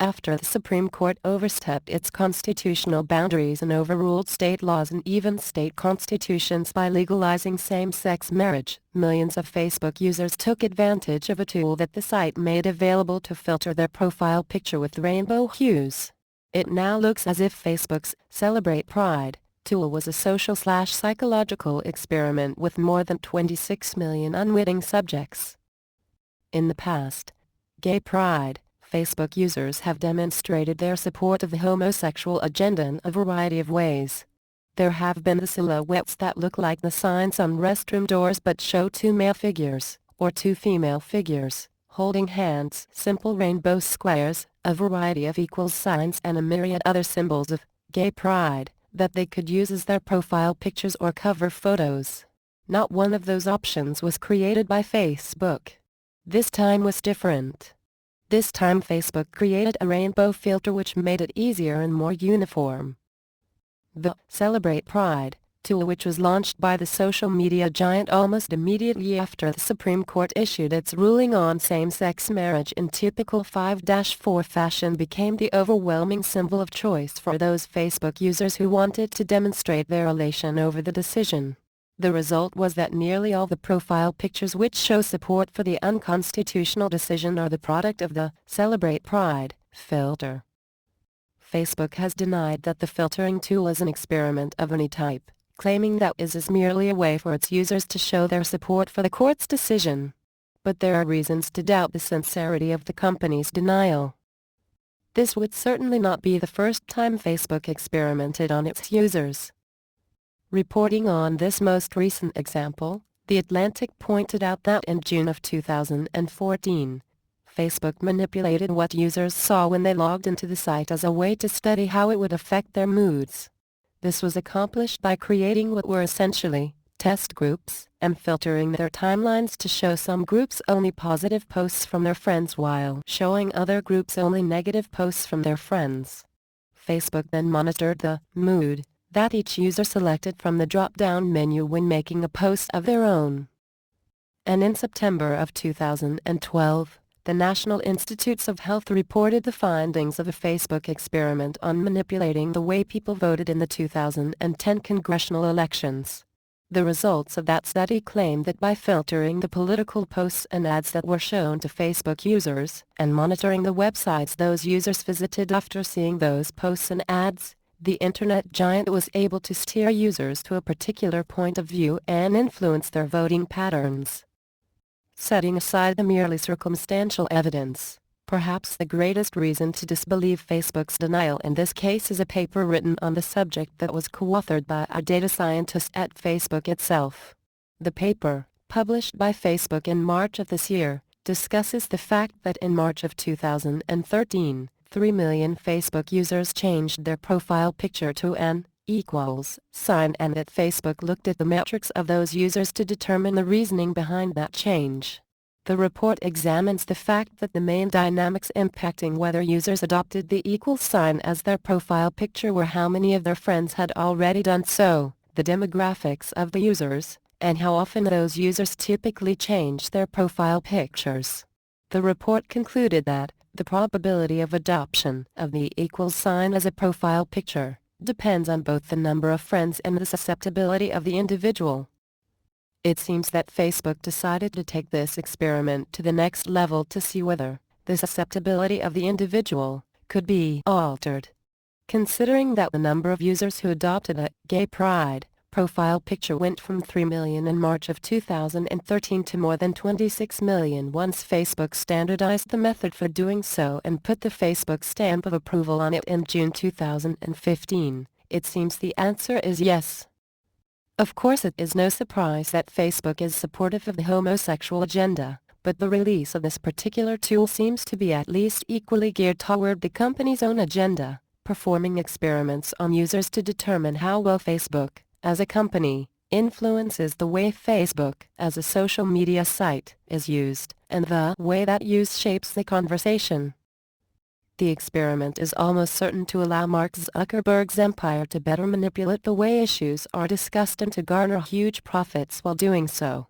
after the Supreme Court overstepped its constitutional boundaries and overruled state laws and even state constitutions by legalizing same-sex marriage. Millions of Facebook users took advantage of a tool that the site made available to filter their profile picture with rainbow hues. It now looks as if Facebook's Celebrate Pride tool was a social/psychological experiment with more than 26 million unwitting subjects. In the past, Gay Pride, Facebook users have demonstrated their support of the homosexual agenda in a variety of ways. There have been the silhouettes that look like the signs on restroom doors but show two male figures, or two female figures, holding hands, simple rainbow squares, a variety of equal signs and a myriad other symbols of gay pride that they could use as their profile pictures or cover photos. Not one of those options was created by Facebook. This time was different. This time Facebook created a rainbow filter which made it easier and more uniform. The Celebrate Pride tool, which was launched by the social media giant almost immediately after the Supreme Court issued its ruling on same-sex marriage in typical 5-4 fashion, became the overwhelming symbol of choice for those Facebook users who wanted to demonstrate their elation over the decision. The result was that nearly all the profile pictures which show support for the unconstitutional decision are the product of the Celebrate Pride filter. Facebook has denied that the filtering tool is an experiment of any type, claiming that it is merely a way for its users to show their support for the court's decision. But there are reasons to doubt the sincerity of the company's denial. This would certainly not be the first time Facebook experimented on its users. Reporting on this most recent example, The Atlantic pointed out that in June of 2014, Facebook manipulated what users saw when they logged into the site as a way to study how it would affect their moods. This was accomplished by creating what were essentially test groups and filtering their timelines to show some groups only positive posts from their friends while showing other groups only negative posts from their friends. Facebook then monitored the mood that each user selected from the drop-down menu when making a post of their own. And in September of 2012, the National Institutes of Health reported the findings of a Facebook experiment on manipulating the way people voted in the 2010 congressional elections. The results of that study claimed that by filtering the political posts and ads that were shown to Facebook users, and monitoring the websites those users visited after seeing those posts and ads, the internet giant was able to steer users to a particular point of view and influence their voting patterns. Setting aside the merely circumstantial evidence, perhaps the greatest reason to disbelieve Facebook's denial in this case is a paper written on the subject that was co-authored by a data scientist at Facebook itself. The paper, published by Facebook in March of this year, discusses the fact that in March of 2013, 3 million Facebook users changed their profile picture to an equals sign, and that Facebook looked at the metrics of those users to determine the reasoning behind that change. The report examines the fact that the main dynamics impacting whether users adopted the equal sign as their profile picture were how many of their friends had already done so, the demographics of the users, and how often those users typically change their profile pictures. The report concluded that the probability of adoption of the equal sign as a profile picture depends on both the number of friends and the susceptibility of the individual. It seems that Facebook decided to take this experiment to the next level to see whether the susceptibility of the individual could be altered. Considering that the number of users who adopted a gay pride profile picture went from 3 million in March of 2013 to more than 26 million once Facebook standardized the method for doing so and put the Facebook stamp of approval on it in June 2015, it seems the answer is yes. Of course, it is no surprise that Facebook is supportive of the homosexual agenda, but the release of this particular tool seems to be at least equally geared toward the company's own agenda, performing experiments on users to determine how well Facebook, as a company, influences the way Facebook, as a social media site, is used, and the way that use shapes the conversation. The experiment is almost certain to allow Mark Zuckerberg's empire to better manipulate the way issues are discussed and to garner huge profits while doing so.